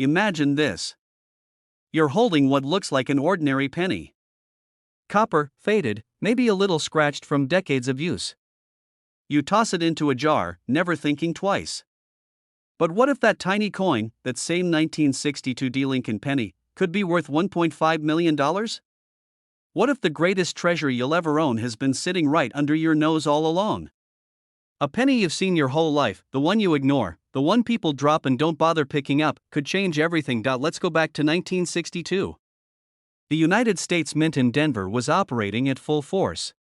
Imagine this. You're holding what looks like an ordinary penny. Copper, faded, maybe a little scratched from decades of use. You toss it into a jar, never thinking twice. But what if that tiny coin, that same 1962 Lincoln penny, could be worth $1.5 million? What if the greatest treasure you'll ever own has been sitting right under your nose all along? A penny you've seen your whole life, the one you ignore, the one people drop and don't bother picking up, could change everything. Let's go back to 1962. The United States Mint in Denver was operating at full force.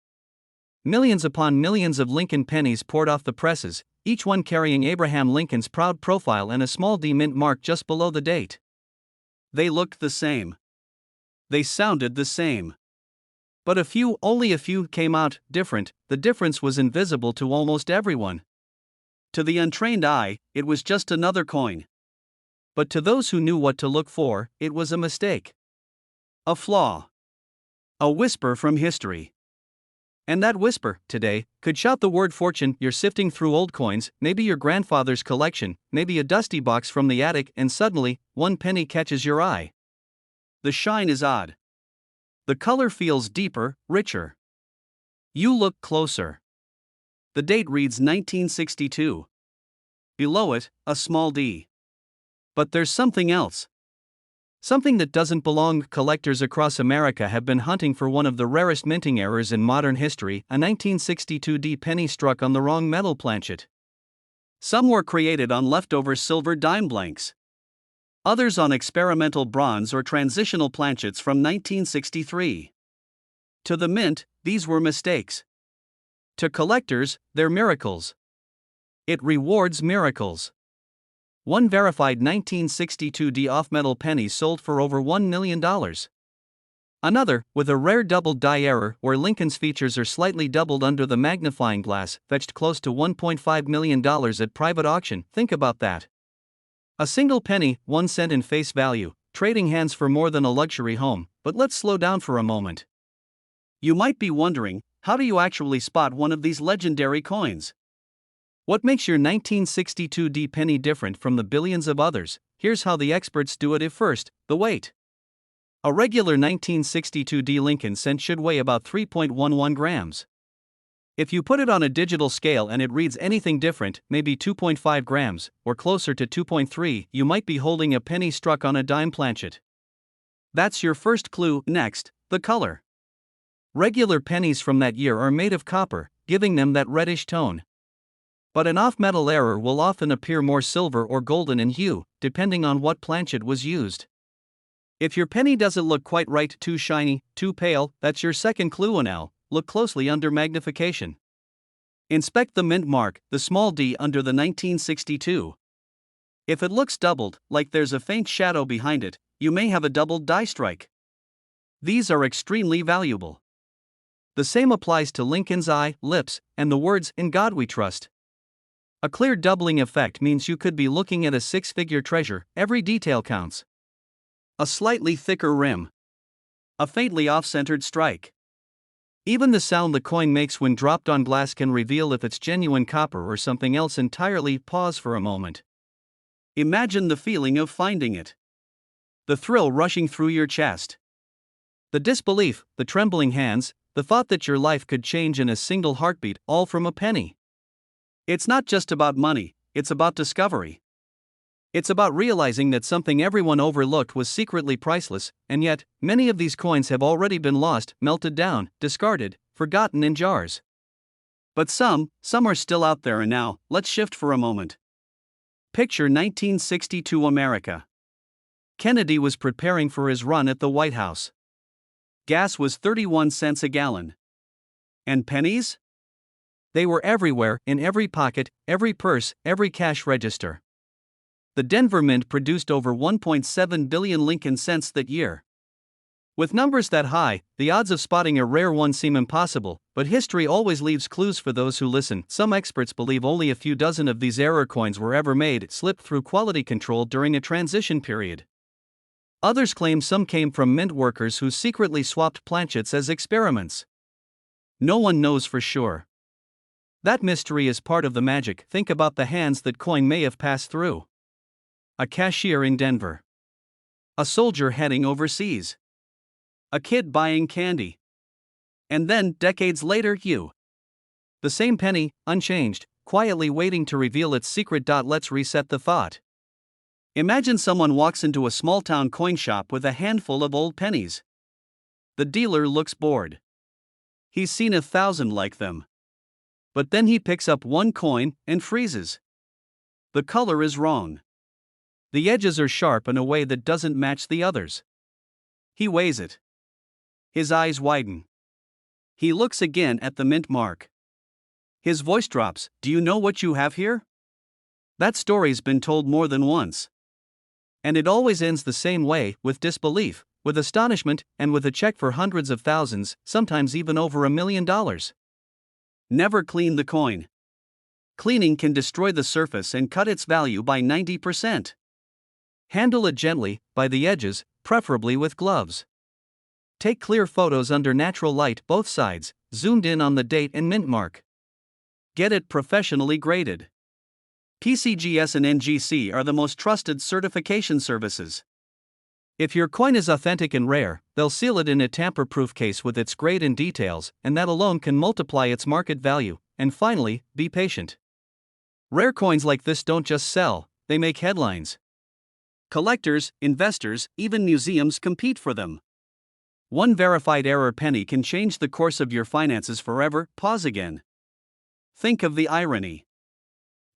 Millions upon millions of Lincoln pennies poured off the presses, each one carrying Abraham Lincoln's proud profile and a small D mint mark just below the date. They looked the same. They sounded the same. But only a few came out different. The difference was invisible to almost everyone. To the untrained eye, it was just another coin. But to those who knew what to look for, it was a mistake. A flaw. A whisper from history. And that whisper, today, could shout the word fortune. You're sifting through old coins, maybe your grandfather's collection, maybe a dusty box from the attic, and suddenly, one penny catches your eye. The shine is odd. The color feels deeper, richer. You look closer. The date reads 1962. Below it, a small d. But there's something else. Something that doesn't belong. Collectors across America have been hunting for one of the rarest minting errors in modern history, a 1962 D penny struck on the wrong metal planchet. Some were created on leftover silver dime blanks. Others on experimental bronze or transitional planchets from 1963. To the mint, these were mistakes. To collectors, they're miracles. It rewards miracles. One verified 1962 D off-metal penny sold for over $1 million. Another, with a rare doubled die error where Lincoln's features are slightly doubled under the magnifying glass, fetched close to $1.5 million at private auction. Think about that. A single penny, 1 cent in face value, trading hands for more than a luxury home. But let's slow down for a moment. You might be wondering, how do you actually spot one of these legendary coins? What makes your 1962 D penny different from the billions of others? Here's how the experts do it. First, the weight. A regular 1962 D Lincoln cent should weigh about 3.11 grams. If you put it on a digital scale and it reads anything different, maybe 2.5 grams, or closer to 2.3, you might be holding a penny struck on a dime planchet. That's your first clue. Next, the color. Regular pennies from that year are made of copper, giving them that reddish tone. But an off-metal error will often appear more silver or golden in hue, depending on what planchet was used. If your penny doesn't look quite right, too shiny, too pale, that's your second clue. Now, look closely under magnification. Inspect the mint mark, the small d under the 1962. If it looks doubled, like there's a faint shadow behind it, you may have a doubled die strike. These are extremely valuable. The same applies to Lincoln's eye, lips, and the words, "In God We Trust." A clear doubling effect means you could be looking at a six-figure treasure. Every detail counts. A slightly thicker rim. A faintly off-centered strike. Even the sound the coin makes when dropped on glass can reveal if it's genuine copper or something else entirely. Pause for a moment. Imagine the feeling of finding it. The thrill rushing through your chest. The disbelief, the trembling hands, the thought that your life could change in a single heartbeat, all from a penny. It's not just about money, it's about discovery. It's about realizing that something everyone overlooked was secretly priceless, and yet, many of these coins have already been lost, melted down, discarded, forgotten in jars. But some are still out there. And now, let's shift for a moment. Picture 1962 America. Kennedy was preparing for his run at the White House. Gas was 31 cents a gallon. And pennies? They were everywhere, in every pocket, every purse, every cash register. The Denver Mint produced over 1.7 billion Lincoln cents that year. With numbers that high, the odds of spotting a rare one seem impossible, but history always leaves clues for those who listen. Some experts believe only a few dozen of these error coins were ever made, slipped through quality control during a transition period. Others claim some came from mint workers who secretly swapped planchets as experiments. No one knows for sure. That mystery is part of the magic. Think about the hands that coin may have passed through. A cashier in Denver. A soldier heading overseas. A kid buying candy. And then, decades later, you. The same penny, unchanged, quietly waiting to reveal its secret. Let's reset the thought. Imagine someone walks into a small-town coin shop with a handful of old pennies. The dealer looks bored. He's seen 1,000 like them. But then he picks up one coin and freezes. The color is wrong. The edges are sharp in a way that doesn't match the others. He weighs it. His eyes widen. He looks again at the mint mark. His voice drops. Do you know what you have here? That story's been told more than once. And it always ends the same way, with disbelief, with astonishment, and with a check for hundreds of thousands, sometimes even over $1 million. Never clean the coin. Cleaning can destroy the surface and cut its value by 90%. Handle it gently, by the edges, preferably with gloves. Take clear photos under natural light, both sides, zoomed in on the date and mint mark. Get it professionally graded. PCGS and NGC are the most trusted certification services. If your coin is authentic and rare, they'll seal it in a tamper-proof case with its grade and details, and that alone can multiply its market value. And finally, be patient. Rare coins like this don't just sell, they make headlines. Collectors, investors, even museums compete for them. One verified error penny can change the course of your finances forever. Pause again. Think of the irony.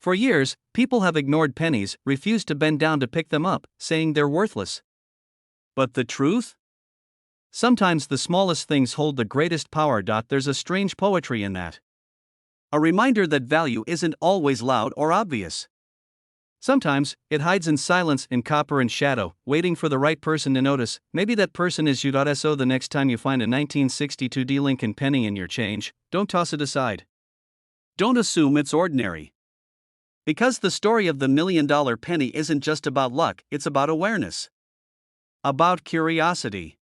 For years, people have ignored pennies, refused to bend down to pick them up, saying they're worthless. But the truth? Sometimes the smallest things hold the greatest power. There's a strange poetry in that. A reminder that value isn't always loud or obvious. Sometimes, it hides in silence, in copper and shadow, waiting for the right person to notice. Maybe that person is you. So the next time you find a 1962 D Lincoln penny in your change, don't toss it aside. Don't assume it's ordinary. Because the story of the $1 million penny isn't just about luck, it's about awareness. About curiosity.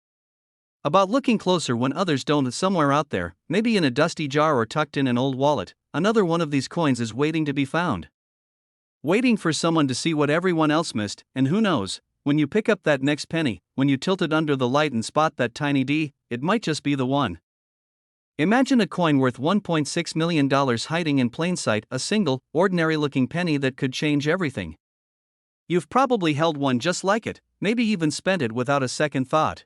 About looking closer when others don't. Somewhere out there, maybe in a dusty jar or tucked in an old wallet, another one of these coins is waiting to be found. Waiting for someone to see what everyone else missed, and who knows, when you pick up that next penny, when you tilt it under the light and spot that tiny D, it might just be the one. Imagine a coin worth $1.6 million hiding in plain sight, a single, ordinary-looking penny that could change everything. You've probably held one just like it, maybe even spent it without a second thought.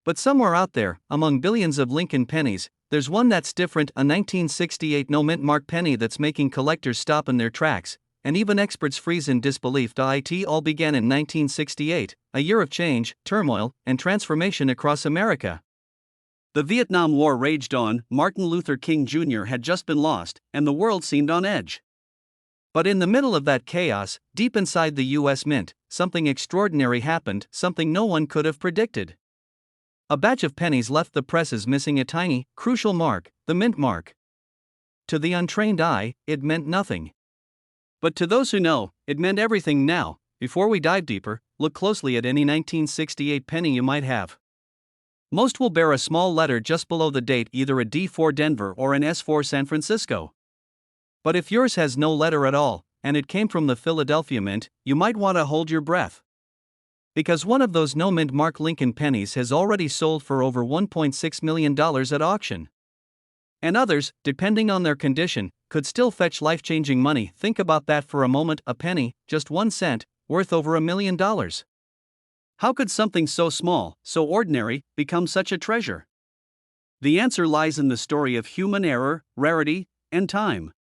But somewhere out there, among billions of Lincoln pennies, there's one that's different, a 1968 no-mint mark penny that's making collectors stop in their tracks, and even experts freeze in disbelief. It all began in 1968, a year of change, turmoil, and transformation across America. The Vietnam War raged on, Martin Luther King Jr. had just been lost, and the world seemed on edge. But in the middle of that chaos, deep inside the U.S. Mint, something extraordinary happened, something no one could have predicted. A batch of pennies left the presses missing a tiny, crucial mark, the mint mark. To the untrained eye, it meant nothing. But to those who know, it meant everything. Now, before we dive deeper, look closely at any 1968 penny you might have. Most will bear a small letter just below the date, either a D for Denver or an S for San Francisco. But if yours has no letter at all, and it came from the Philadelphia Mint, you might want to hold your breath. Because one of those no-mint mark Lincoln pennies has already sold for over $1.6 million at auction. And others, depending on their condition, could still fetch life-changing money. Think about that for a moment, a penny, just 1 cent, worth over $1 million. How could something so small, so ordinary, become such a treasure? The answer lies in the story of human error, rarity, and time.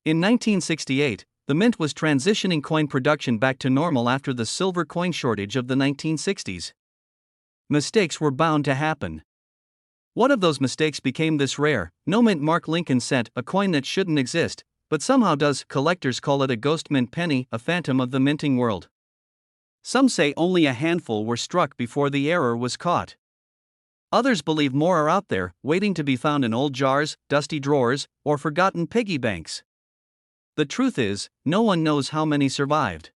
In 1968, the Mint was transitioning coin production back to normal after the silver coin shortage of the 1960s. Mistakes were bound to happen. One of those mistakes became this rare, no-mint mark Lincoln cent, a coin that shouldn't exist, but somehow does. Collectors call it a ghost mint penny, a phantom of the minting world. Some say only a handful were struck before the error was caught. Others believe more are out there, waiting to be found in old jars, dusty drawers, or forgotten piggy banks. The truth is, no one knows how many survived.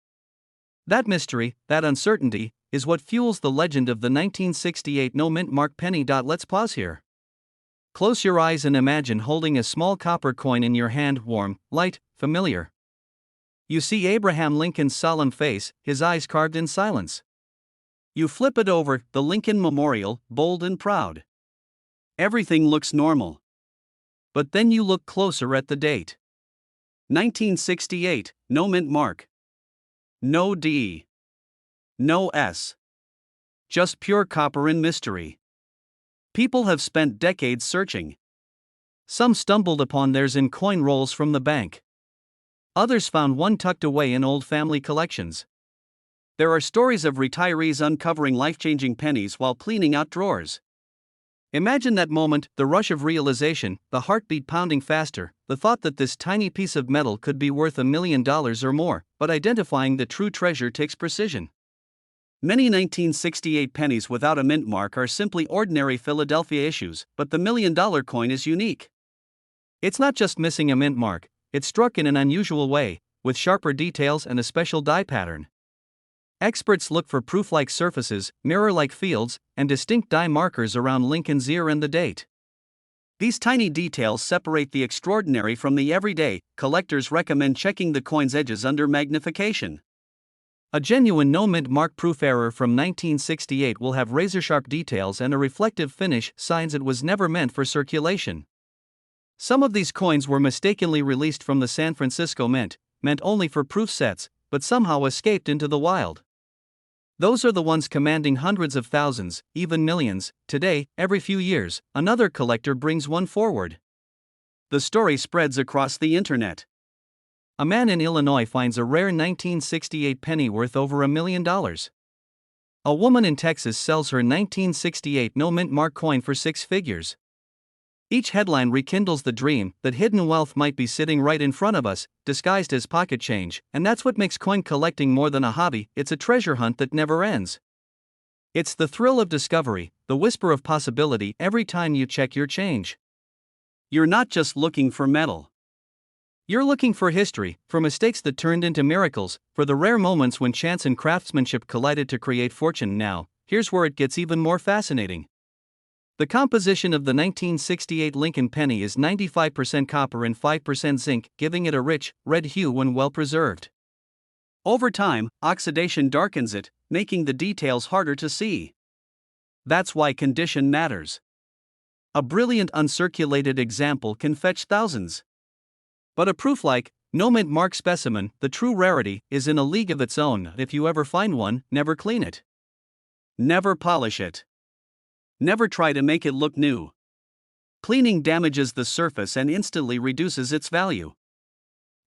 That mystery, that uncertainty, is what fuels the legend of the 1968 no-mint mark penny. Let's pause here. Close your eyes and imagine holding a small copper coin in your hand, warm, light, familiar. You see Abraham Lincoln's solemn face, his eyes carved in silence. You flip it over, the Lincoln Memorial, bold and proud. Everything looks normal. But then you look closer at the date. 1968, no mint mark. No D. No S. Just pure copper and mystery. People have spent decades searching. Some stumbled upon theirs in coin rolls from the bank. Others found one tucked away in old family collections. There are stories of retirees uncovering life-changing pennies while cleaning out drawers. Imagine that moment, the rush of realization, the heartbeat pounding faster, the thought that this tiny piece of metal could be worth $1 million or more, but identifying the true treasure takes precision. Many 1968 pennies without a mint mark are simply ordinary Philadelphia issues, but the $1 million coin is unique. It's not just missing a mint mark, it's struck in an unusual way, with sharper details and a special die pattern. Experts look for proof-like surfaces, mirror-like fields, and distinct die markers around Lincoln's ear and the date. These tiny details separate the extraordinary from the everyday. Collectors recommend checking the coin's edges under magnification. A genuine no-mint mark proof error from 1968 will have razor-sharp details and a reflective finish, signs it was never meant for circulation. Some of these coins were mistakenly released from the San Francisco Mint, meant only for proof sets, but somehow escaped into the wild. Those are the ones commanding hundreds of thousands, even millions. Today, every few years, another collector brings one forward. The story spreads across the internet. A man in Illinois finds a rare 1968 penny worth over $1 million. A woman in Texas sells her 1968 no-mint mark coin for six figures. Each headline rekindles the dream that hidden wealth might be sitting right in front of us, disguised as pocket change, and that's what makes coin collecting more than a hobby. It's a treasure hunt that never ends. It's the thrill of discovery, the whisper of possibility every time you check your change. You're not just looking for metal. You're looking for history, for mistakes that turned into miracles, for the rare moments when chance and craftsmanship collided to create fortune. Now, here's where it gets even more fascinating. The composition of the 1968 Lincoln penny is 95% copper and 5% zinc, giving it a rich, red hue when well preserved. Over time, oxidation darkens it, making the details harder to see. That's why condition matters. A brilliant uncirculated example can fetch thousands. But a proof-like, no-mint mark specimen, the true rarity, is in a league of its own. If you ever find one, never clean it. Never polish it. Never try to make it look new. Cleaning damages the surface and instantly reduces its value.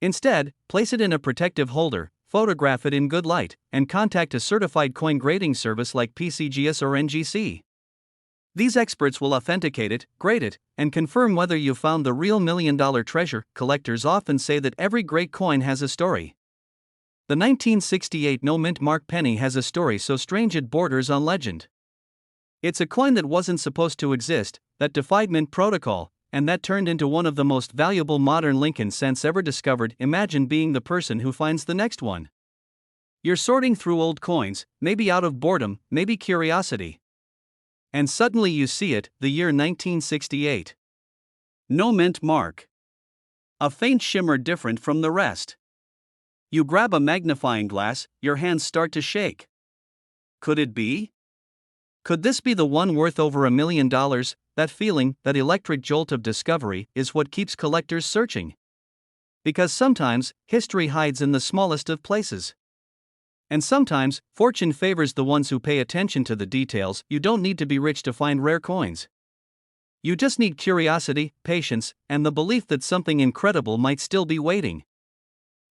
Instead, place it in a protective holder, photograph it in good light, and contact a certified coin grading service like PCGS or NGC. These experts will authenticate it, grade it, and confirm whether you found the real $1 million treasure. Collectors often say that every great coin has a story. The 1968 no-mint mark penny has a story so strange it borders on legend. It's a coin that wasn't supposed to exist, that defied mint protocol, and that turned into one of the most valuable modern Lincoln cents ever discovered. Imagine being the person who finds the next one. You're sorting through old coins, maybe out of boredom, maybe curiosity. And suddenly you see it, the year 1968. No mint mark. A faint shimmer different from the rest. You grab a magnifying glass, your hands start to shake. Could it be? Could this be the one worth over $1 million? That feeling, that electric jolt of discovery, is what keeps collectors searching. Because sometimes, history hides in the smallest of places. And sometimes, fortune favors the ones who pay attention to the details. You don't need to be rich to find rare coins. You just need curiosity, patience, and the belief that something incredible might still be waiting.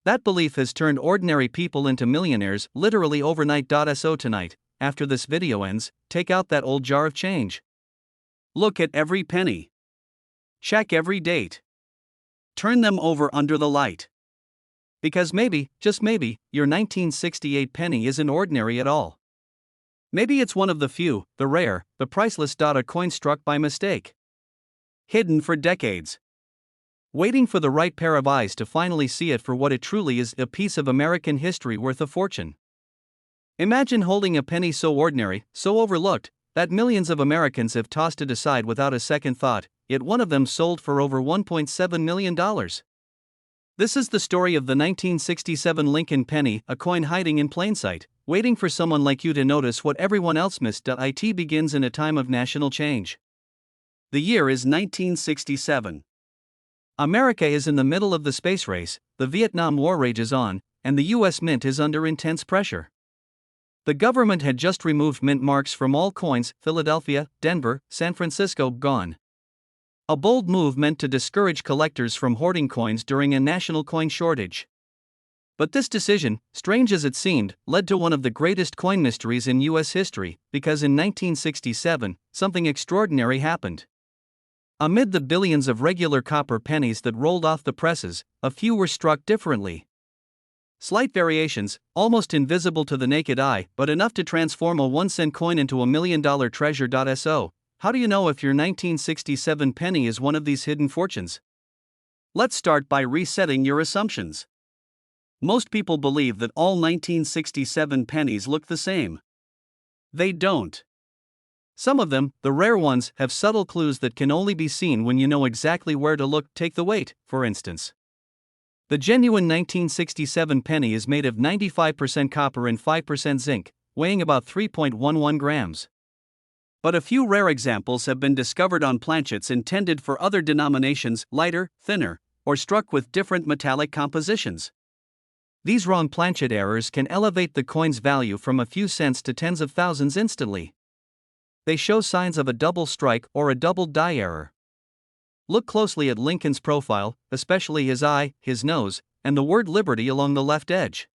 That belief has turned ordinary people into millionaires, literally overnight. So tonight, after this video ends, take out that old jar of change. Look at every penny. Check every date. Turn them over under the light. Because maybe, just maybe, your 1968 penny isn't ordinary at all. Maybe it's one of the few, the rare, the priceless. A coin struck by mistake. Hidden for decades. Waiting for the right pair of eyes to finally see it for what it truly is, a piece of American history worth a fortune. Imagine holding a penny so ordinary, so overlooked, that millions of Americans have tossed it aside without a second thought, yet one of them sold for over $1.7 million. This is the story of the 1967 Lincoln penny, a coin hiding in plain sight, waiting for someone like you to notice what everyone else missed. It begins in a time of national change. The year is 1967. America is in the middle of the space race, the Vietnam War rages on, and the US Mint is under intense pressure. The government had just removed mint marks from all coins. Philadelphia, Denver, San Francisco, gone. A bold move meant to discourage collectors from hoarding coins during a national coin shortage. But this decision, strange as it seemed, led to one of the greatest coin mysteries in US history, because in 1967, something extraordinary happened. Amid the billions of regular copper pennies that rolled off the presses, a few were struck differently. Slight variations, almost invisible to the naked eye, but enough to transform a 1-cent coin into a $1 million treasure. So, how do you know if your 1967 penny is one of these hidden fortunes? Let's start by resetting your assumptions. Most people believe that all 1967 pennies look the same. They don't. Some of them, the rare ones, have subtle clues that can only be seen when you know exactly where to look. Take the weight, for instance. The genuine 1967 penny is made of 95% copper and 5% zinc, weighing about 3.11 grams. But a few rare examples have been discovered on planchets intended for other denominations, lighter, thinner, or struck with different metallic compositions. These wrong planchet errors can elevate the coin's value from a few cents to tens of thousands instantly. They show signs of a double strike or a double die error. Look closely at Lincoln's profile, especially his eye, his nose, and the word Liberty along the left edge.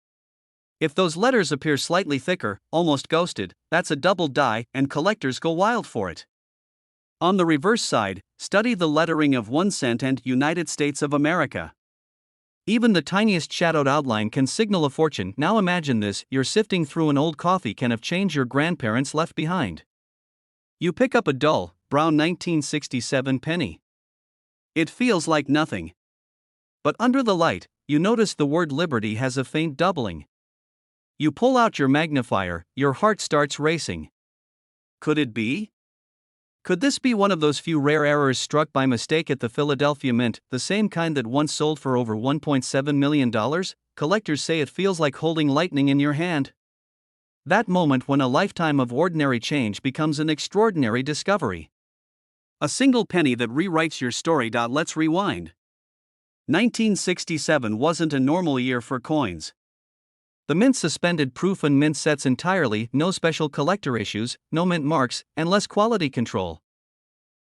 If those letters appear slightly thicker, almost ghosted, that's a double die, and collectors go wild for it. On the reverse side, study the lettering of 1 cent and United States of America. Even the tiniest shadowed outline can signal a fortune. Now imagine this: you're sifting through an old coffee can of change your grandparents left behind. You pick up a dull, brown 1967 penny. It feels like nothing. But under the light, you notice the word Liberty has a faint doubling. You pull out your magnifier, your heart starts racing. Could it be? Could this be one of those few rare errors struck by mistake at the Philadelphia Mint, the same kind that once sold for over $1.7 million? Collectors say it feels like holding lightning in your hand. That moment when a lifetime of ordinary change becomes an extraordinary discovery. A single penny that rewrites your story. Let's rewind. 1967 wasn't a normal year for coins. The mint suspended proof and mint sets entirely, no special collector issues, no mint marks, and less quality control.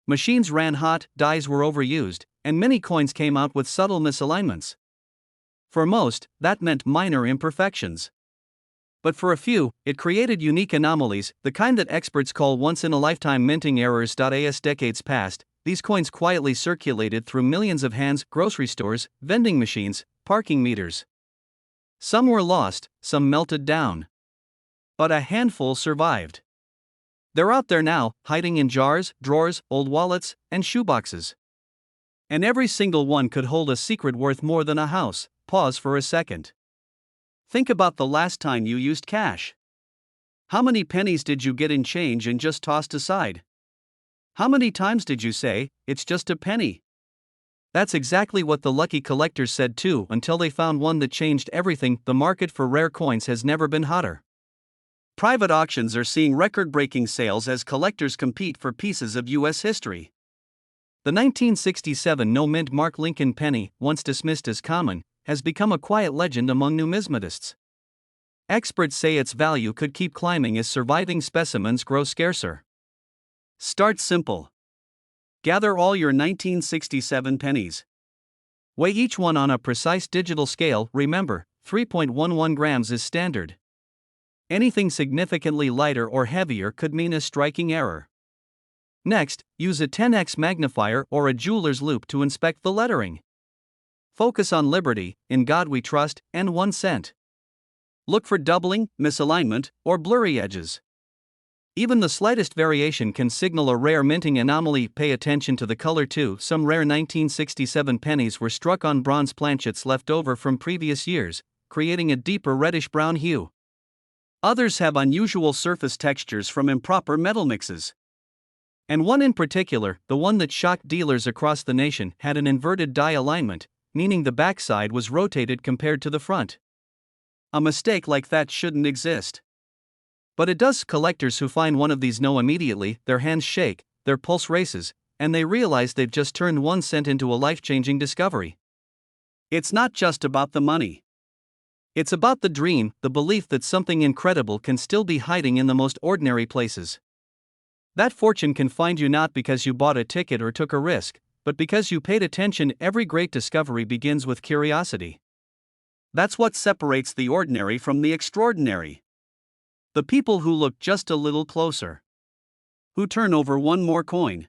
Machines ran hot, dies were overused, and many coins came out with subtle misalignments. For most, that meant minor imperfections. But for a few, it created unique anomalies, the kind that experts call once-in-a-lifetime minting errors. As decades passed, these coins quietly circulated through millions of hands: grocery stores, vending machines, parking meters. Some were lost, some melted down. But a handful survived. They're out there now, hiding in jars, drawers, old wallets, and shoeboxes. And every single one could hold a secret worth more than a house. Pause for a second. Think about the last time you used cash. How many pennies did you get in change and just tossed aside? How many times did you say, "It's just a penny"? That's exactly what the lucky collectors said too, until they found one that changed everything. The market for rare coins has never been hotter. Private auctions are seeing record-breaking sales as collectors compete for pieces of U.S. history. The 1967 no-mint mark Lincoln penny, once dismissed as common, has become a quiet legend among numismatists. Experts say its value could keep climbing as surviving specimens grow scarcer. Start simple. Gather all your 1967 pennies. Weigh each one on a precise digital scale. Remember, 3.11 grams is standard. Anything significantly lighter or heavier could mean a striking error. Next, use a 10x magnifier or a jeweler's loupe to inspect the lettering. Focus on Liberty, In God We Trust, and 1 cent. Look for doubling, misalignment, or blurry edges. Even the slightest variation can signal a rare minting anomaly. Pay attention to the color too. Some rare 1967 pennies were struck on bronze planchets left over from previous years, creating a deeper reddish-brown hue. Others have unusual surface textures from improper metal mixes. And one in particular, the one that shocked dealers across the nation, had an inverted die alignment, meaning the backside was rotated compared to the front. A mistake like that shouldn't exist. But it does. Collectors who find one of these know immediately, their hands shake, their pulse races, and they realize they've just turned 1 cent into a life-changing discovery. It's not just about the money. It's about the dream, the belief that something incredible can still be hiding in the most ordinary places. That fortune can find you not because you bought a ticket or took a risk, but because you paid attention. Every great discovery begins with curiosity. That's what separates the ordinary from the extraordinary. The people who look just a little closer. Who turn over one more coin.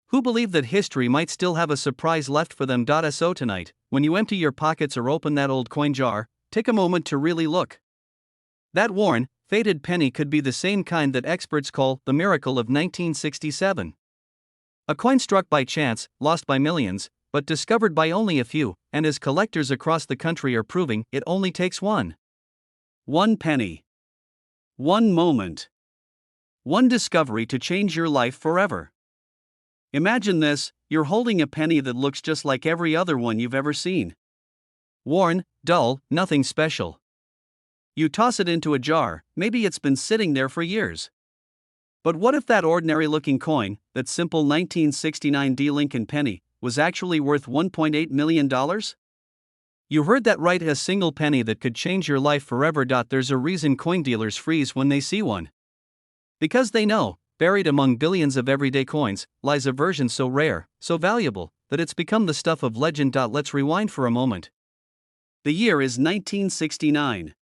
Who believe that history might still have a surprise left for them. So tonight, when you empty your pockets or open that old coin jar, take a moment to really look. That worn, faded penny could be the same kind that experts call the miracle of 1967. A coin struck by chance, lost by millions, but discovered by only a few, and as collectors across the country are proving, it only takes one penny. One moment. One discovery to change your life forever. Imagine this: you're holding a penny that looks just like every other one you've ever seen. Worn, dull, nothing special. You toss it into a jar, maybe it's been sitting there for years. But what if that ordinary-looking coin, that simple 1969 Lincoln penny, was actually worth $1.8 million? You heard that right, a single penny that could change your life forever. There's a reason coin dealers freeze when they see one. Because they know, buried among billions of everyday coins, lies a version so rare, so valuable, that it's become the stuff of legend. Let's rewind for a moment. The year is 1969.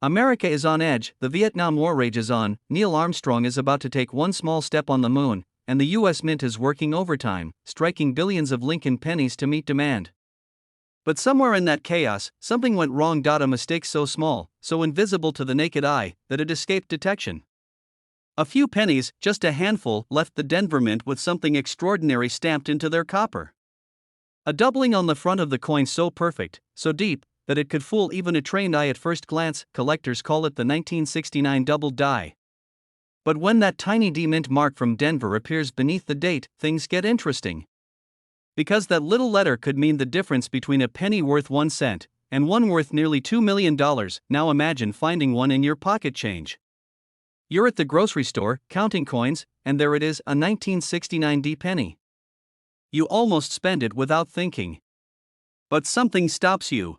America is on edge, the Vietnam War rages on, Neil Armstrong is about to take one small step on the moon, and the US Mint is working overtime, striking billions of Lincoln pennies to meet demand. But somewhere in that chaos, something went wrong. A mistake so small, so invisible to the naked eye, that it escaped detection. A few pennies, just a handful, left the Denver Mint with something extraordinary stamped into their copper. A doubling on the front of the coin so perfect, so deep, that it could fool even a trained eye at first glance. Collectors call it the 1969 double die. But when that tiny D mint mark from Denver appears beneath the date, things get interesting. Because that little letter could mean the difference between a penny worth 1 cent and one worth nearly $2 million. Now imagine finding one in your pocket change. You're at the grocery store, counting coins, and there it is, a 1969 D penny. You almost spend it without thinking. But something stops you.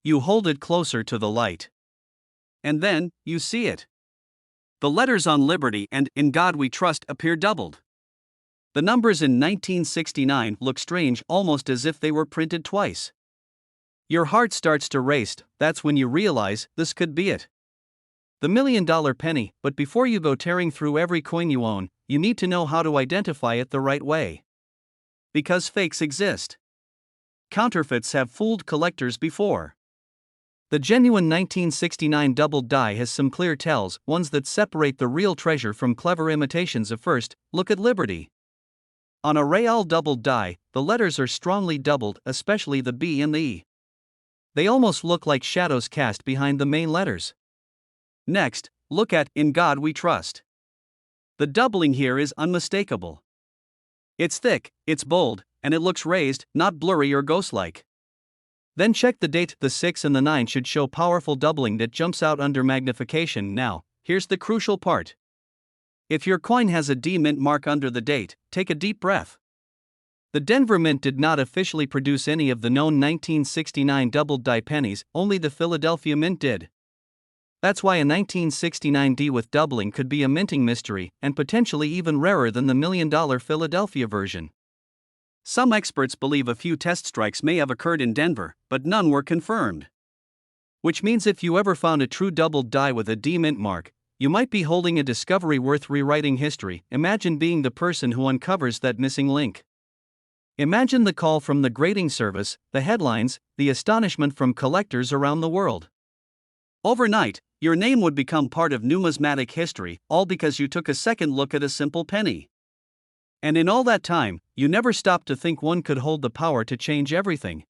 You hold it closer to the light. And then, you see it. The letters on Liberty and In God We Trust appear doubled. The numbers in 1969 look strange, almost as if they were printed twice. Your heart starts to race. That's when you realize this could be it. The $1 million penny. But before you go tearing through every coin you own, you need to know how to identify it the right way. Because fakes exist. Counterfeits have fooled collectors before. The genuine 1969 double die has some clear tells, ones that separate the real treasure from clever imitations. First, look at Liberty. On a real double die, the letters are strongly doubled, especially the B and the E. They almost look like shadows cast behind the main letters. Next, look at In God We Trust. The doubling here is unmistakable. It's thick, it's bold, and it looks raised, not blurry or ghost-like. Then check the date. The 6 and the 9 should show powerful doubling that jumps out under magnification. Now, here's the crucial part. If your coin has a D mint mark under the date, take a deep breath. The Denver Mint did not officially produce any of the known 1969 double die pennies, only the Philadelphia Mint did. That's why a 1969 D with doubling could be a minting mystery, and potentially even rarer than the $1 million Philadelphia version. Some experts believe a few test strikes may have occurred in Denver, but none were confirmed. Which means if you ever found a true double die with a D mint mark, you might be holding a discovery worth rewriting history. Imagine being the person who uncovers that missing link. Imagine the call from the grading service, the headlines, the astonishment from collectors around the world. Overnight, your name would become part of numismatic history, all because you took a second look at a simple penny. And in all that time, you never stopped to think one could hold the power to change everything.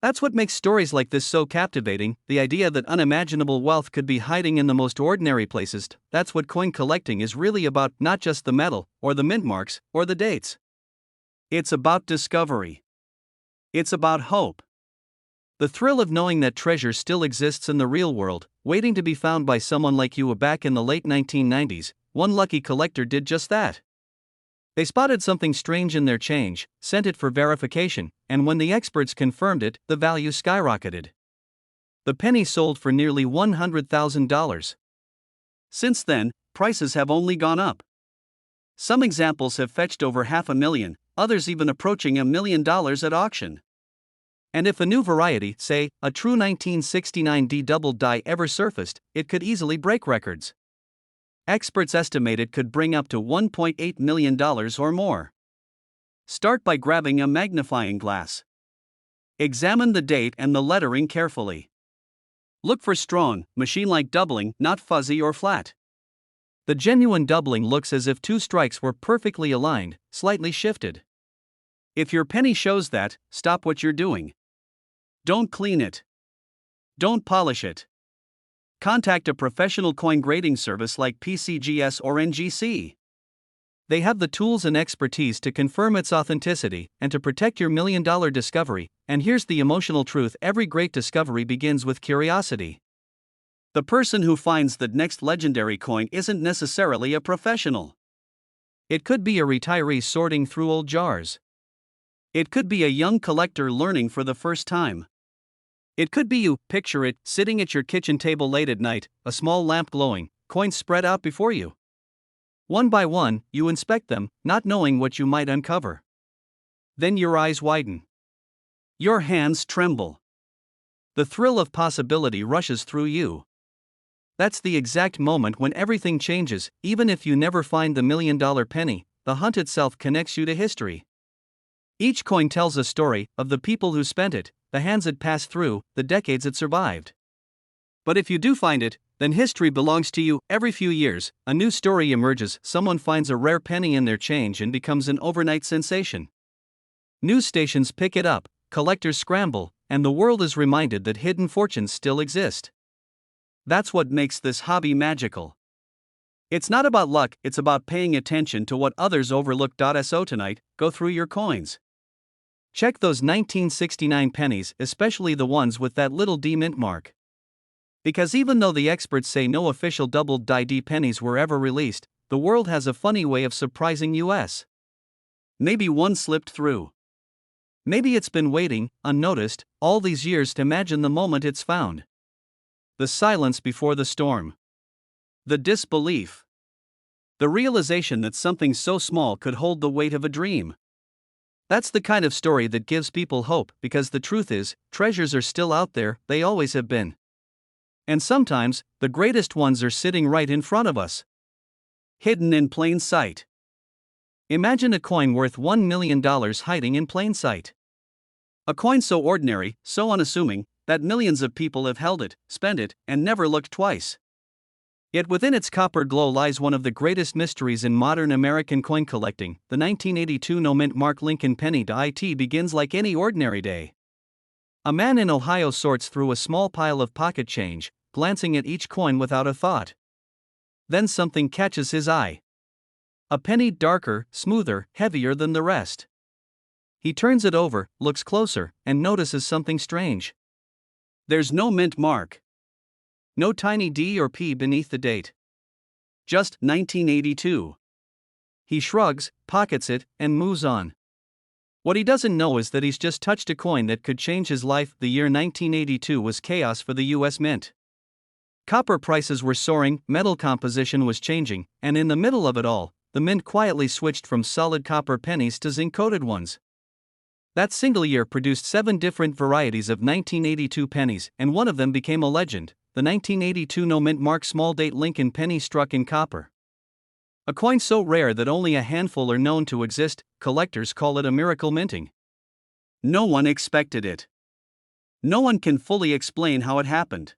That's what makes stories like this so captivating, the idea that unimaginable wealth could be hiding in the most ordinary places. That's what coin collecting is really about, not just the metal, or the mint marks, or the dates. It's about discovery. It's about hope. The thrill of knowing that treasure still exists in the real world, waiting to be found by someone like you. Back in the late 1990s, one lucky collector did just that. They spotted something strange in their change, sent it for verification, and when the experts confirmed it, the value skyrocketed. The penny sold for nearly $100,000. Since then, prices have only gone up. Some examples have fetched over $500,000, others even approaching $1 million at auction. And if a new variety, say, a true 1969D double die ever surfaced, it could easily break records. Experts estimate it could bring up to $1.8 million or more. Start by grabbing a magnifying glass. Examine the date and the lettering carefully. Look for strong, machine-like doubling, not fuzzy or flat. The genuine doubling looks as if two strikes were perfectly aligned, slightly shifted. If your penny shows that, stop what you're doing. Don't clean it. Don't polish it. Contact a professional coin grading service like PCGS or NGC. They have the tools and expertise to confirm its authenticity and to protect your million-dollar discovery. And here's the emotional truth: every great discovery begins with curiosity. The person who finds the next legendary coin isn't necessarily a professional. It could be a retiree sorting through old jars. It could be a young collector learning for the first time. It could be you. Picture it, sitting at your kitchen table late at night, a small lamp glowing, coins spread out before you. One by one, you inspect them, not knowing what you might uncover. Then your eyes widen. Your hands tremble. The thrill of possibility rushes through you. That's the exact moment when everything changes. Even if you never find the million-dollar penny, the hunt itself connects you to history. Each coin tells a story of the people who spent it, the hands it passed through, the decades it survived. But if you do find it, then history belongs to you. Every few years, a new story emerges. Someone finds a rare penny in their change and becomes an overnight sensation. News stations pick it up, collectors scramble, and the world is reminded that hidden fortunes still exist. That's what makes this hobby magical. It's not about luck, it's about paying attention to what others overlook. So tonight, go through your coins. Check those 1969 pennies, especially the ones with that little D mint mark. Because even though the experts say no official double die D pennies were ever released, the world has a funny way of surprising us. Maybe one slipped through. Maybe it's been waiting, unnoticed, all these years to imagine the moment it's found. The silence before the storm. The disbelief. The realization that something so small could hold the weight of a dream. That's the kind of story that gives people hope, because the truth is, treasures are still out there, they always have been. And sometimes, the greatest ones are sitting right in front of us. Hidden in plain sight. Imagine a coin worth $1 million hiding in plain sight. A coin so ordinary, so unassuming, that millions of people have held it, spent it, and never looked twice. Yet within its copper glow lies one of the greatest mysteries in modern American coin collecting. The 1982 no-mint mark Lincoln penny. It begins like any ordinary day. A man in Ohio sorts through a small pile of pocket change, glancing at each coin without a thought. Then something catches his eye. A penny darker, smoother, heavier than the rest. He turns it over, looks closer, and notices something strange. There's no mint mark. No tiny D or P beneath the date. Just 1982. He shrugs, pockets it, and moves on. What he doesn't know is that he's just touched a coin that could change his life. The year 1982 was chaos for the US Mint. Copper prices were soaring, metal composition was changing, and in the middle of it all, the mint quietly switched from solid copper pennies to zinc-coated ones. That single year produced 7 different varieties of 1982 pennies, and one of them became a legend. The 1982 no-mint mark small date Lincoln penny struck in copper. A coin so rare that only a handful are known to exist, collectors call it a miracle minting. No one expected it. No one can fully explain how it happened.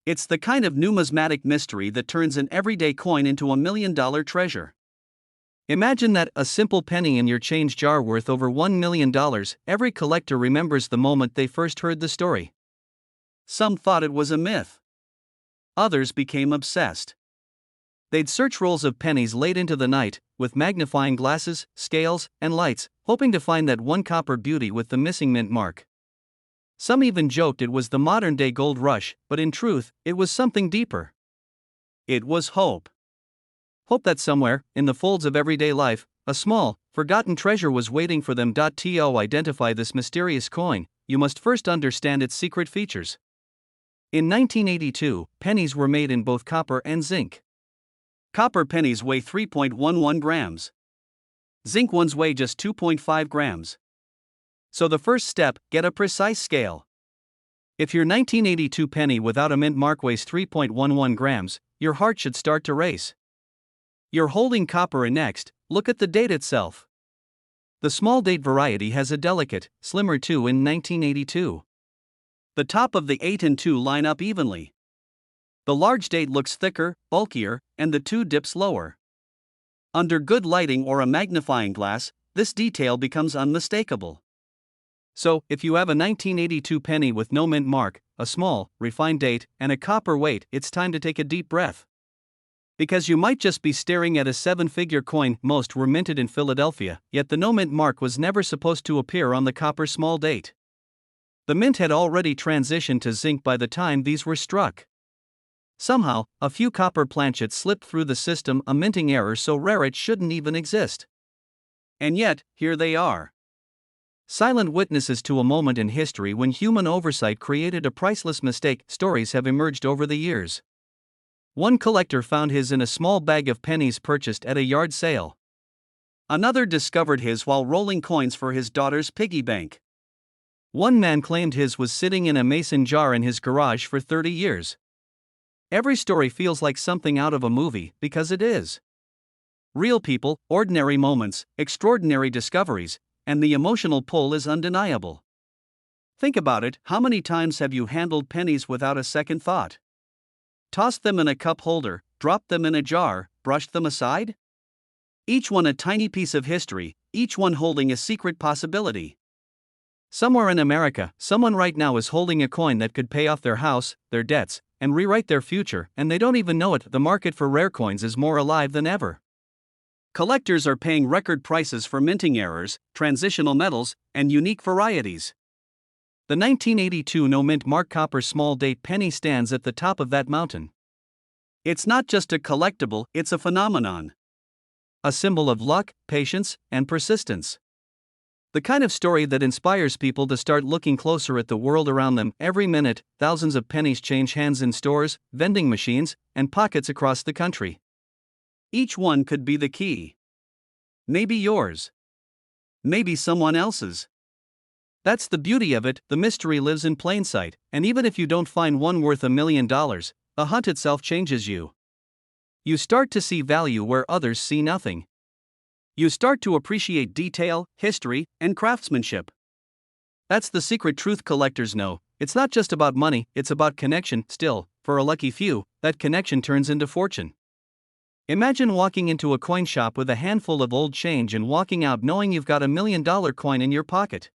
It's the kind of numismatic mystery that turns an everyday coin into $1 million treasure. Imagine that, a simple penny in your change jar worth over $1 million. Every collector remembers the moment they first heard the story. Some thought it was a myth. Others became obsessed. They'd search rolls of pennies late into the night, with magnifying glasses, scales, and lights, hoping to find that one copper beauty with the missing mint mark. Some even joked it was the modern-day gold rush, but in truth, it was something deeper. It was hope. Hope that somewhere, in the folds of everyday life, a small, forgotten treasure was waiting for them. To identify this mysterious coin, you must first understand its secret features. In 1982, pennies were made in both copper and zinc. Copper pennies weigh 3.11 grams. Zinc ones weigh just 2.5 grams. So the first step, get a precise scale. If your 1982 penny without a mint mark weighs 3.11 grams, your heart should start to race. You're holding copper, and next, look at the date itself. The small date variety has a delicate, slimmer 2 in 1982. The top of the 8 and 2 line up evenly. The large date looks thicker, bulkier, and the 2 dips lower. Under good lighting or a magnifying glass, this detail becomes unmistakable. So, if you have a 1982 penny with no mint mark, a small, refined date, and a copper weight, it's time to take a deep breath. Because you might just be staring at a 7-figure coin. Most were minted in Philadelphia, yet the no mint mark was never supposed to appear on the copper small date. The mint had already transitioned to zinc by the time these were struck. Somehow, a few copper planchets slipped through the system, a minting error so rare it shouldn't even exist. And yet, here they are. Silent witnesses to a moment in history when human oversight created a priceless mistake. Stories have emerged over the years. One collector found his in a small bag of pennies purchased at a yard sale. Another discovered his while rolling coins for his daughter's piggy bank. One man claimed his was sitting in a mason jar in his garage for 30 years. Every story feels like something out of a movie, because it is. Real people, ordinary moments, extraordinary discoveries, and the emotional pull is undeniable. Think about it, how many times have you handled pennies without a second thought? Tossed them in a cup holder, dropped them in a jar, brushed them aside? Each one a tiny piece of history, each one holding a secret possibility. Somewhere in America, someone right now is holding a coin that could pay off their house, their debts, and rewrite their future, and they don't even know it. The market for rare coins is more alive than ever. Collectors are paying record prices for minting errors, transitional metals, and unique varieties. The 1982 no mint mark copper small date penny stands at the top of that mountain. It's not just a collectible, it's a phenomenon. A symbol of luck, patience, and persistence. The kind of story that inspires people to start looking closer at the world around them. Every minute, thousands of pennies change hands in stores, vending machines, and pockets across the country. Each one could be the key. Maybe yours. Maybe someone else's. That's the beauty of it, the mystery lives in plain sight, and even if you don't find one worth $1 million, the hunt itself changes you. You start to see value where others see nothing. You start to appreciate detail, history, and craftsmanship. That's the secret truth collectors know. It's not just about money, it's about connection. Still, for a lucky few, that connection turns into fortune. Imagine walking into a coin shop with a handful of old change and walking out knowing you've got $1 million coin in your pocket.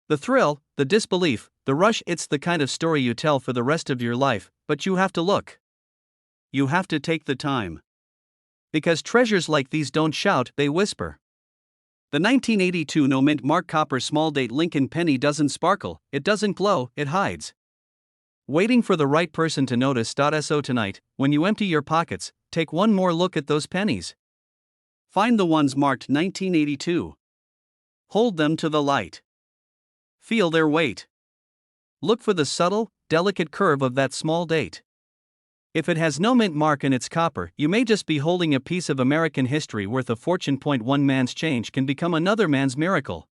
The thrill, the disbelief, the rush, it's the kind of story you tell for the rest of your life, but you have to look. You have to take the time. Because treasures like these don't shout, they whisper. The 1982 no mint mark copper small date Lincoln penny doesn't sparkle, it doesn't glow, it hides. Waiting for the right person to notice. So tonight, when you empty your pockets, take one more look at those pennies. Find the ones marked 1982. Hold them to the light. Feel their weight. Look for the subtle, delicate curve of that small date. If it has no mint mark and it's copper, you may just be holding a piece of American history worth a fortune. One man's change can become another man's miracle.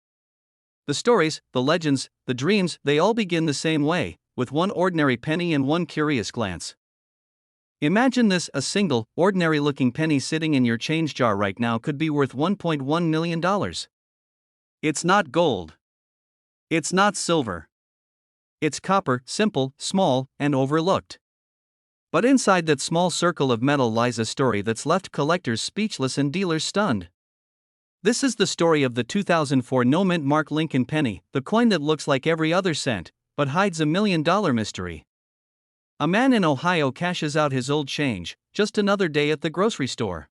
The stories, the legends, the dreams, they all begin the same way, with one ordinary penny and one curious glance. Imagine this, a single, ordinary-looking penny sitting in your change jar right now could be worth $1.1 million. It's not gold. It's not silver. It's copper, simple, small, and overlooked. But inside that small circle of metal lies a story that's left collectors speechless and dealers stunned. This is the story of the 2004 no mint mark Lincoln penny, the coin that looks like every other cent, but hides $1 million mystery. A man in Ohio cashes out his old change, just another day at the grocery store.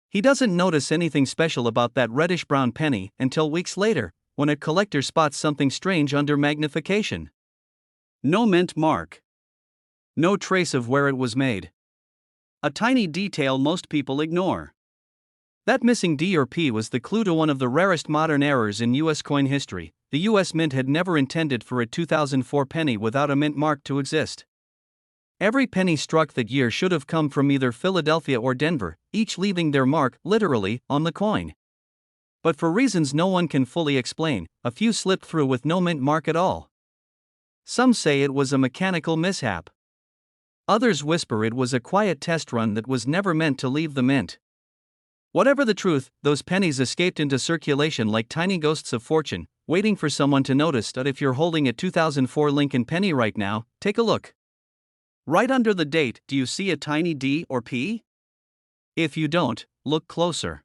He doesn't notice anything special about that reddish-brown penny until weeks later, when a collector spots something strange under magnification. No mint mark. No trace of where it was made. A tiny detail most people ignore. That missing D or P was the clue to one of the rarest modern errors in U.S. coin history. The U.S. Mint had never intended for a 2004 penny without a mint mark to exist. Every penny struck that year should have come from either Philadelphia or Denver, each leaving their mark, literally, on the coin. But for reasons no one can fully explain, a few slipped through with no mint mark at all. Some say it was a mechanical mishap. Others whisper it was a quiet test run that was never meant to leave the mint. Whatever the truth, those pennies escaped into circulation like tiny ghosts of fortune, waiting for someone to notice. That if you're holding a 2004 Lincoln penny right now, take a look. Right under the date, do you see a tiny D or P? If you don't, look closer.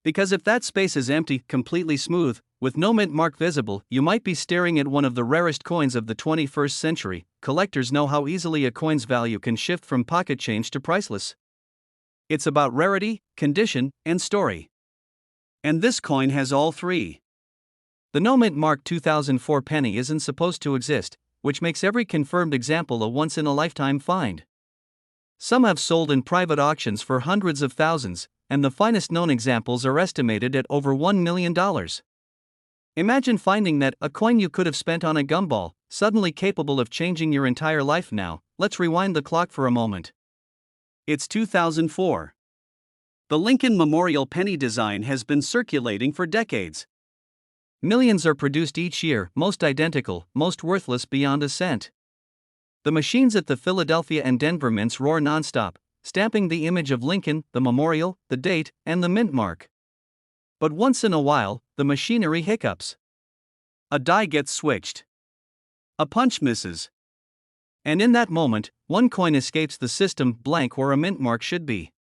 Because if that space is empty, completely smooth, with no mint mark visible, you might be staring at one of the rarest coins of the 21st century. Collectors know how easily a coin's value can shift from pocket change to priceless. It's about rarity, condition, and story. And this coin has all three. The no mint mark 2004 penny isn't supposed to exist, which makes every confirmed example a once-in-a-lifetime find. Some have sold in private auctions for hundreds of thousands, and the finest known examples are estimated at over $1 million. Imagine finding that, a coin you could have spent on a gumball, suddenly capable of changing your entire life. Now, let's rewind the clock for a moment. It's 2004. The Lincoln Memorial penny design has been circulating for decades. Millions are produced each year, most identical, most worthless beyond a cent. The machines at the Philadelphia and Denver mints roar nonstop, stamping the image of Lincoln, the memorial, the date, and the mint mark. But once in a while, the machinery hiccups. A die gets switched. A punch misses. And in that moment, one coin escapes the system, blank where a mint mark should be.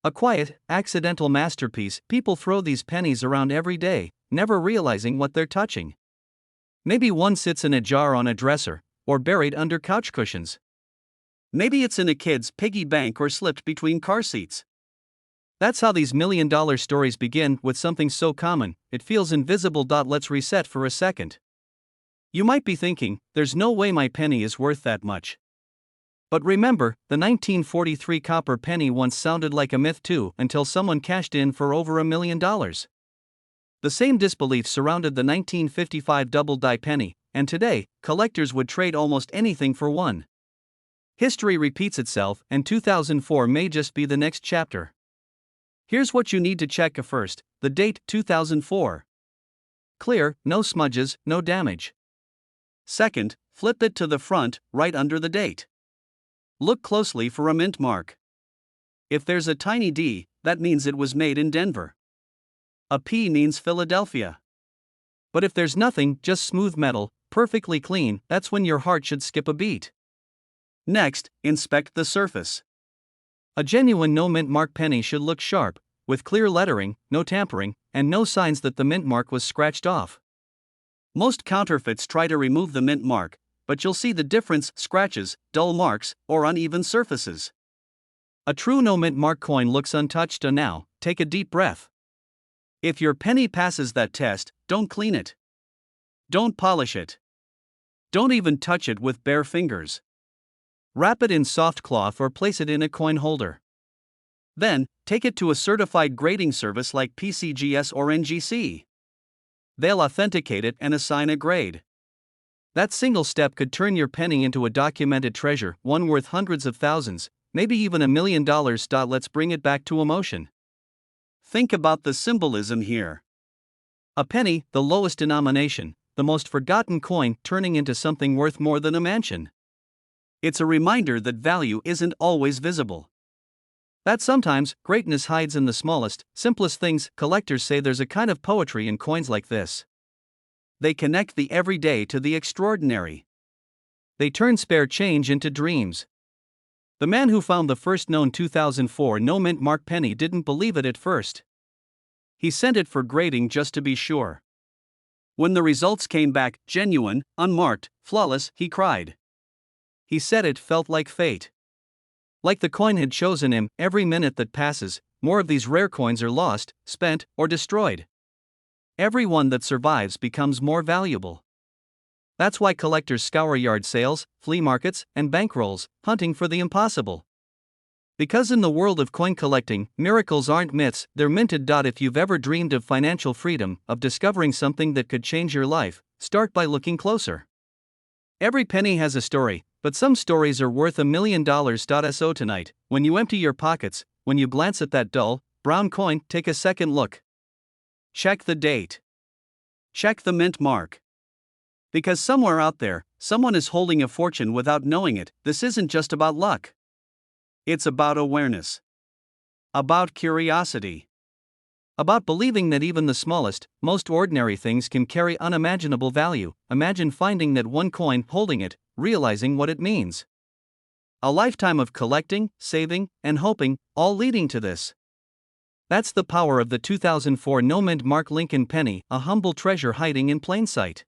A quiet, accidental masterpiece. People throw these pennies around every day, never realizing what they're touching. Maybe one sits in a jar on a dresser, or buried under couch cushions. Maybe it's in a kid's piggy bank or slipped between car seats. That's how these million-dollar stories begin, with something so common, it feels invisible. Let's reset for a second. You might be thinking, there's no way my penny is worth that much. But remember, the 1943 copper penny once sounded like a myth too, until someone cashed in for over $1 million. The same disbelief surrounded the 1955 double-die penny, and today, collectors would trade almost anything for one. History repeats itself, and 2004 may just be the next chapter. Here's what you need to check first: the date, 2004. Clear, no smudges, no damage. Second, flip it to the front, right under the date. Look closely for a mint mark. If there's a tiny D, that means it was made in Denver. A P means Philadelphia. But if there's nothing, just smooth metal, perfectly clean, that's when your heart should skip a beat. Next, inspect the surface. A genuine no mint mark penny should look sharp, with clear lettering, no tampering, and no signs that the mint mark was scratched off. Most counterfeits try to remove the mint mark, but you'll see the difference: scratches, dull marks, or uneven surfaces. A true no mint mark coin looks untouched. And now, take a deep breath. If your penny passes that test, don't clean it. Don't polish it. Don't even touch it with bare fingers. Wrap it in soft cloth or place it in a coin holder. Then, take it to a certified grading service like PCGS or NGC. They'll authenticate it and assign a grade. That single step could turn your penny into a documented treasure, one worth hundreds of thousands, maybe even $1 million. Let's bring it back to emotion. Think about the symbolism here. A penny, the lowest denomination, the most forgotten coin, turning into something worth more than a mansion. It's a reminder that value isn't always visible. That sometimes, greatness hides in the smallest, simplest things. Collectors say there's a kind of poetry in coins like this. They connect the everyday to the extraordinary. They turn spare change into dreams. The man who found the first known 2004 no mint mark penny didn't believe it at first. He sent it for grading just to be sure. When the results came back, genuine, unmarked, flawless, he cried. He said it felt like fate. Like the coin had chosen him. Every minute that passes, more of these rare coins are lost, spent, or destroyed. Every one that survives becomes more valuable. That's why collectors scour yard sales, flea markets, and bankrolls, hunting for the impossible. Because in the world of coin collecting, miracles aren't myths, they're minted. If you've ever dreamed of financial freedom, of discovering something that could change your life, start by looking closer. Every penny has a story, but some stories are worth $1 million. So tonight, when you empty your pockets, when you glance at that dull, brown coin, take a second look. Check the date. Check the mint mark. Because somewhere out there, someone is holding a fortune without knowing it. This isn't just about luck. It's about awareness. About curiosity. About believing that even the smallest, most ordinary things can carry unimaginable value. Imagine finding that one coin, holding it, realizing what it means. A lifetime of collecting, saving, and hoping, all leading to this. That's the power of the 2004 no mint mark Lincoln penny, a humble treasure hiding in plain sight.